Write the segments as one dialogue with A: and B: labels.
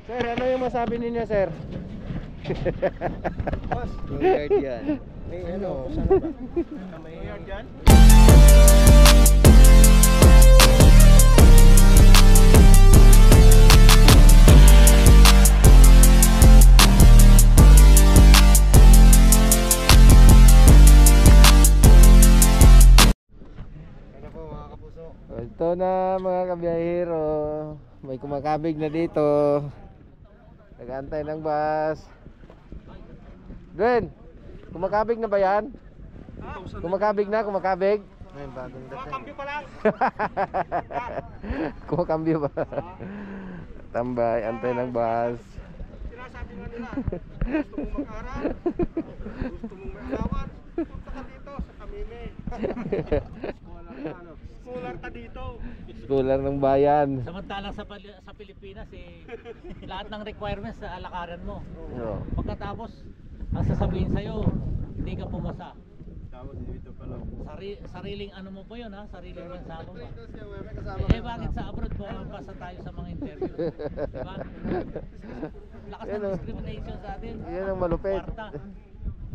A: Sir, ano yung masabi ninyo, sir?
B: Boss, New Yard yan. May ano, saan ba? May New Yard yan?
A: Ano po mga kapuso? Ito na mga kabiyahero. May kumakabig na dito. Nag-aantay ng bus. Dwayne, kumakabig na ba yan? Kumakabig na, kumakabig?
B: May bagong dating.
C: Kumakambyo pa lang.
A: Kumakambyo ba? Tambay, antay ng bus.
C: Sinasabi nga nila, gusto mong mag-aral, gusto mong mag-awan, punta ka dito sa Kamime. Scholar ka dito.
A: Schooler ng bayan.
D: Samantalang sa Pilipinas lahat ng requirements sa alakaran mo.
A: No.
D: Pagkatapos ang sasabihin sa'yo, hindi ka pumasa.
B: Tapos dito pala.
D: Sariling ano mo po yun ha? Sariling bansa mo ba? Bakit sa abroad pumapasa tayo sa mga interview? Diba? Lakas ng discrimination sa atin.
A: Yan ang malupit.
D: Kwarta.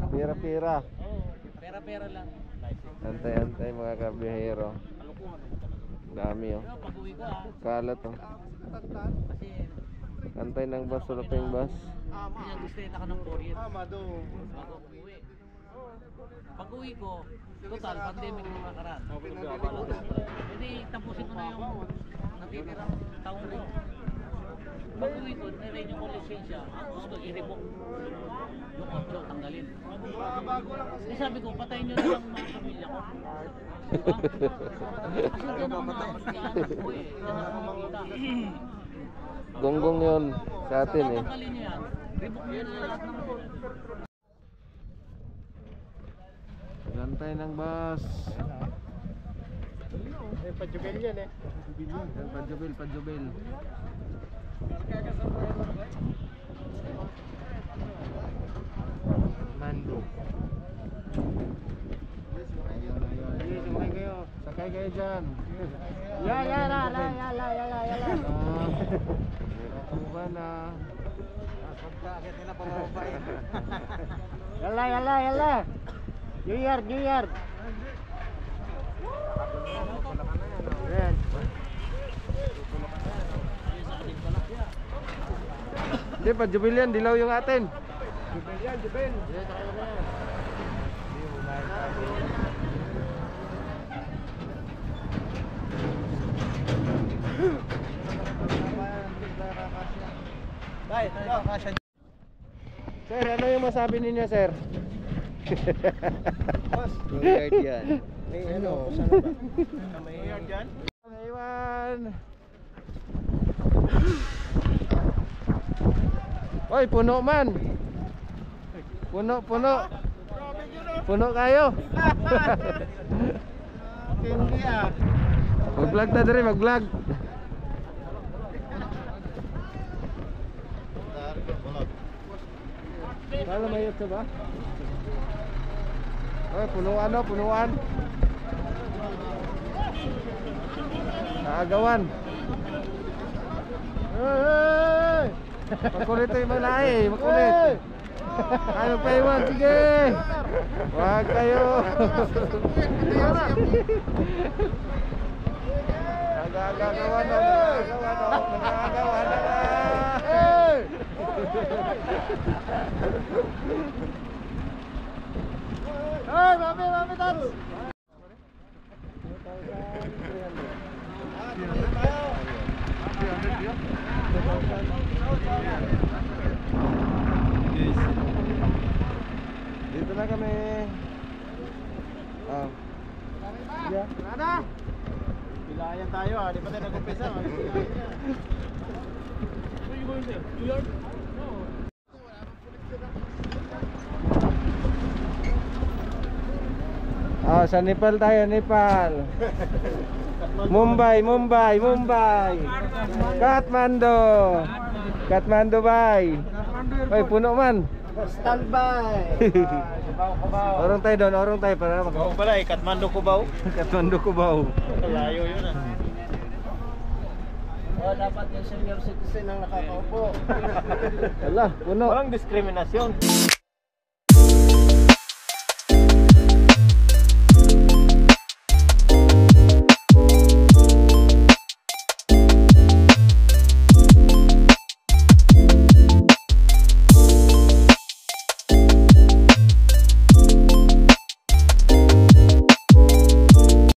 A: Pira-pira.
D: Oo, pera-pera lang.
A: Antay-antay mga kabiyahero. Dami oh.
D: Pero pag-uwi ko ha,
A: Kalat oh.
D: kasi
A: Antay ng bus, sulaping bus.
D: pinag-stay na ka ng 4 years.
B: Mado.
D: Bago umuwi. Pag-uwi ko, total, pandemic yung nakaraan. Hindi, tapusin ko na yung natitirang taon ko. Pag-uwi ko, nirenew ko lisensya. Ang gusto, i-revoke. Yung 8, tanggalin. Kasi sabi ko, patayin nyo na lang mga pamilya ko. Diba? Kasi dyan ang mga anak ko eh. Dyan ang makikita.
A: Gonggong yun sa atin eh.
D: Tatanggalin nyo yan. Revoke nyo na lahat ng
A: Antay ng bus.
B: Eh, pa-jubil yan eh.
A: Pajubil.
B: Mando.
A: Sumakay kayo. Sakay kayo dyan.
B: Yala.
A: Buka na.
B: Pagkakit nila pamababay.
C: Yala. New Yard.
B: Yan.
A: Hindi, pajubil yan. Dilaw yung atin.
B: Jubil.
A: Sir, ano yung masabi ninyo, sir?
B: Boss, New Yard yan. May ano, saan ba? May New Yard yan?
A: Iwan. Oy, puno man. Puno. Puno kayo.
B: Hindi ah.
A: Mag-vlog ta diri, mag-vlog. Wala may YouTube ba? Oy, punuan. Naagawan.
B: Hey!
A: Makulit yung malay, makulit. Ayaw pa iwan, sige. Huwag kayo. Nagagawan na.
B: Hey, mami, tats!
A: Dito na kami.
B: Nada! Pilayan tayo ah, di pa tayo nag-umpisa.
A: Sa Nepal tayo, Nepal. Mumbai. Kathmandu bay. Oy, puno man.
B: Standby! Kubaw.
A: Orong tayo para
B: Kubaw pala eh, Kathmandu Kubaw.
A: Kathmandu Kubaw.
B: Layo yun ah. O, dapat yung senior citizen ang nakakaupo.
A: Wala, puno.
B: Walang diskriminasyon.